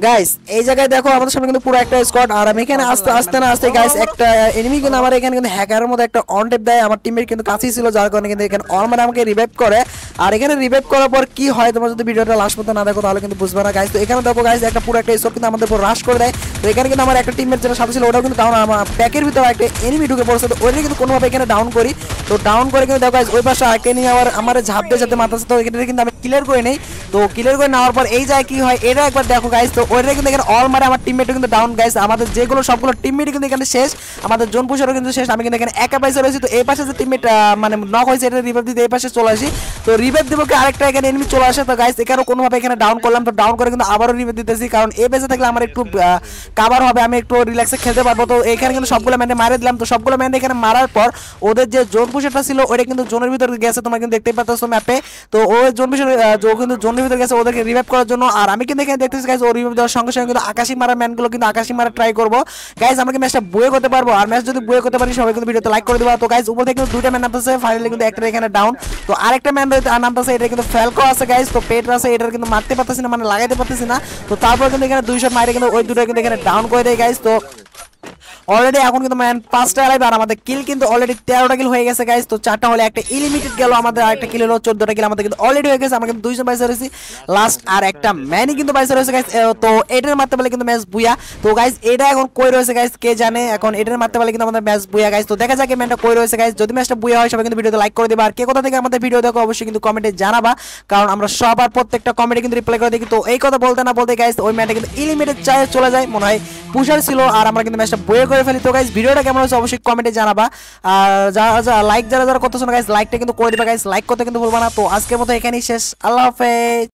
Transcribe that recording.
Guys এই জায়গায় দেখো আমাদের সামনে কিন্তু পুরো একটা স্কোয়াড, আর আমি এখানে আস্তে আস্তে না আসতে গাইস একটা এনিমি কিন্তু আমার এখানে কিন্তু হ্যাকারের মধ্যে একটা অন টেপ দেয়। আমার টিমমেট কিন্তু কাছেই ছিল, যার কারণে কিন্তু এখানে অলমান আমাকে রিভাইভ করে। আর এখানে রিভাইভ করার পর কি হয় তোমরা যদি ভিডিওটা লাস্ট পর্যন্ত না দেখো তাহলে কিন্তু বুঝবে না গাইস। তো এখানে দেখো গাইস একটা পুরো একটা স্কোয়াড কিন্তু আমাদের উপর রাশ করে দেয়। তো এখানে কিন্তু আমার একটা টিমমেট যেটা সাথে ছিল ওটাও কিন্তু ডাউন, আমার প্যাকের ভিতরে একটা এনিমি ঢুকে পড়ছে। তো ওইটা কিন্তু কোনোভাবে এখানে ডাউন করি। তো ডাউন করে কিন্তু দেখো গাইস ওই পাশে আরেকটা নিয়ে আমার ঝাঁপ দিয়ে যাতে মাথা, তো এখানে কিন্তু আমি ক্লিয়ার করে নেই। তো ক্লিয়ার করে নেওয়ার পর এই যায় কি হয় এটা একবার দেখো গাইস। তো ওইটা কিন্তু এখানে অল মারে আমার টিমমেট কিন্তু ডাউন গাইস। আমাদের যেগুলো সবগুলো টিমমেট কিন্তু এখানে শেষ, আমাদের জোন পুষারও কিন্তু শেষ। আমি কিন্তু এখানে একা পাইসা রয়েছি। তো এই পাশে যে টিমমেট মানে নক হয়েছে এটা রিভাইভ দিতে এই পাশে চলে আসি। তো রিভাইভ দেবো কি আরেকটা এখানে এনিমি চলে আসে। তো গাইস এখানেও কোনোভাবে এখানে ডাউন করলাম। তো ডাউন করে কিন্তু আবারও রিভাইভ দিতেছি, কারণ এই বেঁচে থাকলে আমার একটু কাভার হবে, আমি একটু রিল্যাক্সে খেলতে পারবো। তো এখানে কিন্তু সবগুলো ম্যান্ডে মারে দিলাম। তো সবগুলো ম্যান্ডে এখানে মারার পর ওদের যে জোন পুষারটা ছিল ওটা কিন্তু জোনের ভিতরে গেছে, তোমরা কিন্তু দেখতেই পাচ্ছ ম্যাপে। তো ও জোন পুষার কিন্তু জোনের ভিতরে গেছে ওদেরকে রিভাইভ করার জন্য। আর আমি কিন্তু এখানে দেখতেছি গাইস ও রিভাইভ দেওয়ার সঙ্গে সঙ্গে কিন্তু আকাশি মারা ম্যানগুলো কিন্তু আকাশি মারা ট্রাই করবো গাইস। আমরা কি ম্যাচটা বয়ে করতে পারবো? আর ম্যাচ যদি বয়ে করতে পারি সবাই কিন্তু ভিডিওতে লাইক করে দিবা। তো গাইস উপর থেকে কিন্তু দুইটা ম্যান নামতেছে, ফাইনালি কিন্তু একটা এখানে ডাউন। তো আরেকটা ম্যান নামতেছে, এটা কিন্তু ফ্যালকো আছে গাইস। তো পেট আছে, এটা কিন্তু মারতে পারতেছি না, মানে লাগাইতে পারতেছি না। তো তারপর কিন্তু এখানে 2 শট মারে কিন্তু ওই দুটো কিন্তু এখানে ডাউন করে দেয় গাইস। তো অলরেডি এখন কিন্তু ম্যান 5টা লাইভ, আর আমাদের কিল কিন্তু অলরেডি 13টা কিল হয়ে গেছে গাইস। তো 4টা হলে একটা ইলিমিটেড গেল আমাদের, আরেকটা কিল হলো 14টা কিল আমাদের কিন্তু অলরেডি হয়ে গেছে। আমরা কিন্তু 2জন বাইসা রয়েছি লাস্ট, আর একটা ম্যানই কিন্তু বাইসা রয়েছে গাইস। তো এটার মারতে পারলে কিন্তু ম্যাচ বুয়া। তো গাইস এটা এখন কই রয়েছে গাইস কে জানে, এখন এটার মারতে পারলে কিন্তু আমাদের ম্যাচ বুয়া গাইস। তো দেখা যাক এই ম্যানটা কই রয়েছে গাইস। যদি ম্যাচটা বুয়া হয় সবাই কিন্তু ভিডিওতে লাইক করে দিবা, আর কে কোথা থেকে আমাদের ভিডিও দেখো অবশ্যই কিন্তু কমেন্টে জানাবা, কারণ আমরা সবার প্রত্যেকটা কমেন্টে কিন্তু রিপ্লাই করে দেখি। তো এই কথা বলতে না বলতে গাইস ওই ম্যানটা কিন্তু ইলিমিটেড চাই চলে যায়, মনে হয় পুষার ছিল, আর আমরা কিন্তু ম্যাচটা বয়ে করে ফেলি। তো গাইস ভিডিওটা কেমন হচ্ছে অবশ্যই কমেন্টে জানাবা, আর যারা করতেছো না গাইস লাইকটা কিন্তু করে দিবা গাইস, লাইক করতে কিন্তু ভুলবা না। তো আজকের মতো এখানেই শেষ, আল্লাহ হাফেজ।